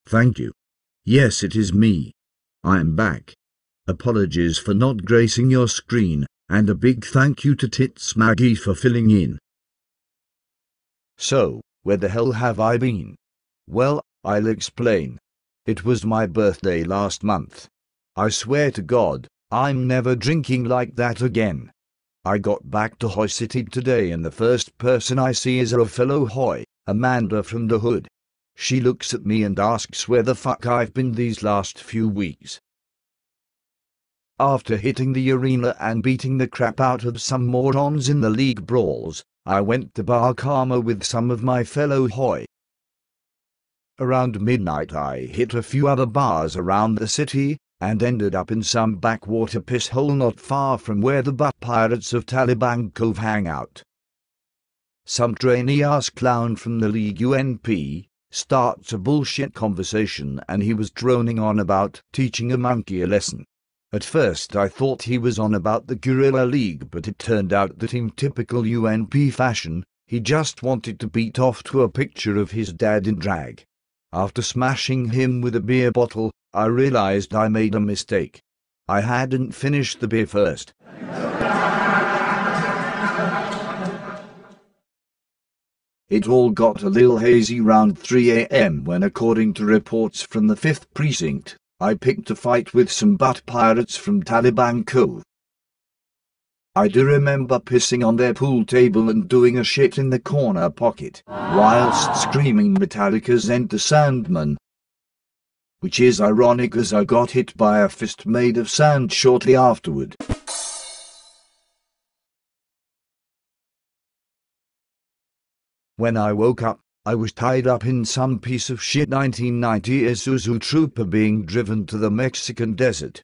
Thank you. Yes, it is me. I am back. Apologies for not gracing your screen, and a big thank you to Tits Maggie for filling in. So, where the hell have I been? Well, I'll explain. It was my birthday last month. I swear to God, I'm never drinking like that again. I got back to HOI City today and the first person I see is a fellow HOI, Amanda from the hood. She looks at me and asks where the fuck I've been these last few weeks. After hitting the arena and beating the crap out of some morons in the league brawls, I went to Bar Karma with some of my fellow HOI. Around midnight I hit a few other bars around the city, and ended up in some backwater piss hole not far from where the butt pirates of Taliban Cove hang out. Some trainee-ass clown from the league UNP starts a bullshit conversation and he was droning on about teaching a monkey a lesson. At first I thought he was on about the Guerrilla League, but it turned out that in typical UNP fashion, he just wanted to beat off to a picture of his dad in drag. After smashing him with a beer bottle, I realized I made a mistake. I hadn't finished the beer first. It all got a little hazy round 3 a.m. when, according to reports from the 5th Precinct, I picked a fight with some butt pirates from Taliban Cove. I do remember pissing on their pool table and doing a shit in the corner pocket, whilst screaming Metallica's Enter Sandman. Which is ironic as I got hit by a fist made of sand shortly afterward. When I woke up, I was tied up in some piece of shit 1990 Isuzu Trooper being driven to the Mexican desert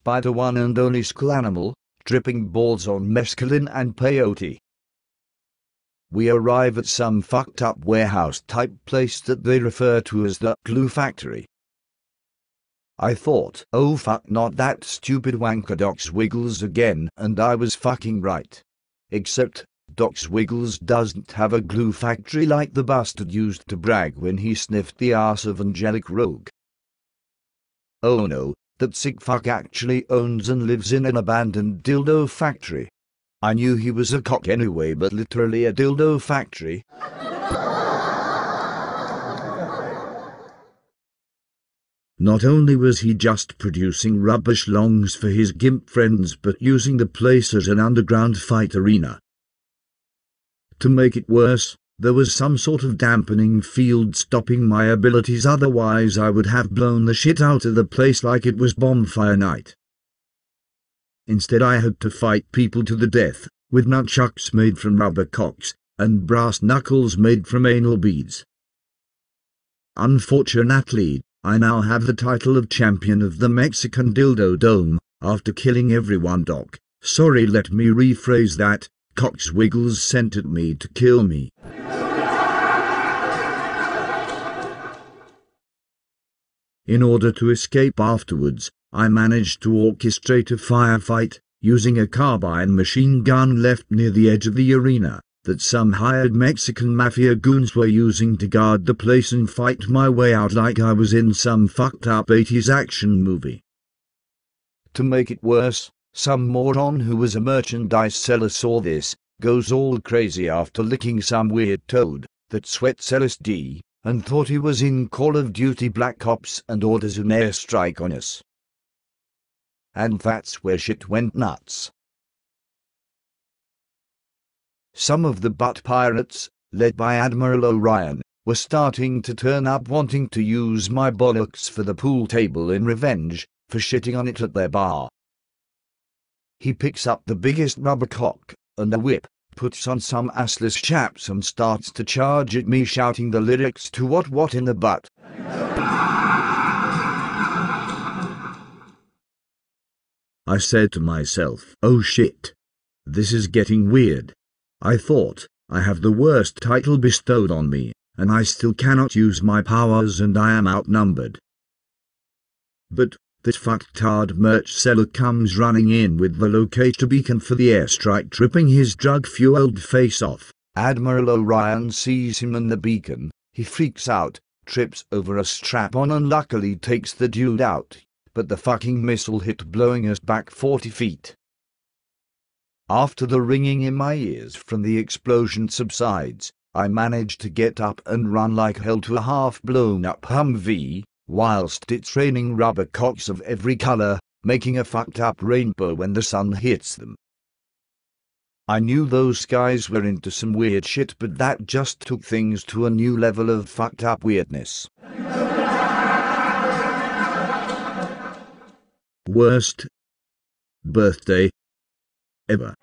by the one and only school animal, dripping balls on mescaline and peyote. We arrive at some fucked up warehouse type place that they refer to as the glue factory. I thought, oh fuck, not that stupid wanker Doc Wiggles again, and I was fucking right. Except, Doc Wiggles doesn't have a glue factory like the bastard used to brag when he sniffed the ass of Angelic Rogue. Oh no, that sick fuck actually owns and lives in an abandoned dildo factory. I knew he was a cock anyway, but literally a dildo factory. Not only was he just producing rubbish longs for his gimp friends, but using the place as an underground fight arena. To make it worse, there was some sort of dampening field stopping my abilities, otherwise I would have blown the shit out of the place like it was bonfire night. Instead I had to fight people to the death, with nunchucks made from rubber cocks, and brass knuckles made from anal beads. Unfortunately, I now have the title of champion of the Mexican Dildo Dome, after killing everyone. Doc, sorry, let me rephrase that. Cox Wiggles sent at me to kill me. In order to escape afterwards, I managed to orchestrate a firefight, using a carbine machine gun left near the edge of the arena, that some hired Mexican mafia goons were using to guard the place, and fight my way out like I was in some fucked up 80s action movie. To make it worse, some moron who was a merchandise seller saw this, goes all crazy after licking some weird toad that sweats LSD, and thought he was in Call of Duty Black Ops and orders an airstrike on us. And that's where shit went nuts. Some of the butt pirates, led by Admiral Orion, were starting to turn up wanting to use my bollocks for the pool table in revenge for shitting on it at their bar. He picks up the biggest rubber cock and a whip, puts on some assless chaps and starts to charge at me, shouting the lyrics to What in the Butt. I said to myself, oh shit. This is getting weird. I thought, I have the worst title bestowed on me, and I still cannot use my powers and I am outnumbered. But this fucktard merch seller comes running in with the locator beacon for the airstrike, tripping his drug-fueled face off. Admiral Orion sees him and the beacon, he freaks out, trips over a strap-on and luckily takes the dude out, but the fucking missile hit, blowing us back 40 feet. After the ringing in my ears from the explosion subsides, I managed to get up and run like hell to a half-blown-up Humvee, whilst it's raining rubber cocks of every colour, making a fucked-up rainbow when the sun hits them. I knew those guys were into some weird shit, but that just took things to a new level of fucked-up weirdness. Worst birthday ever.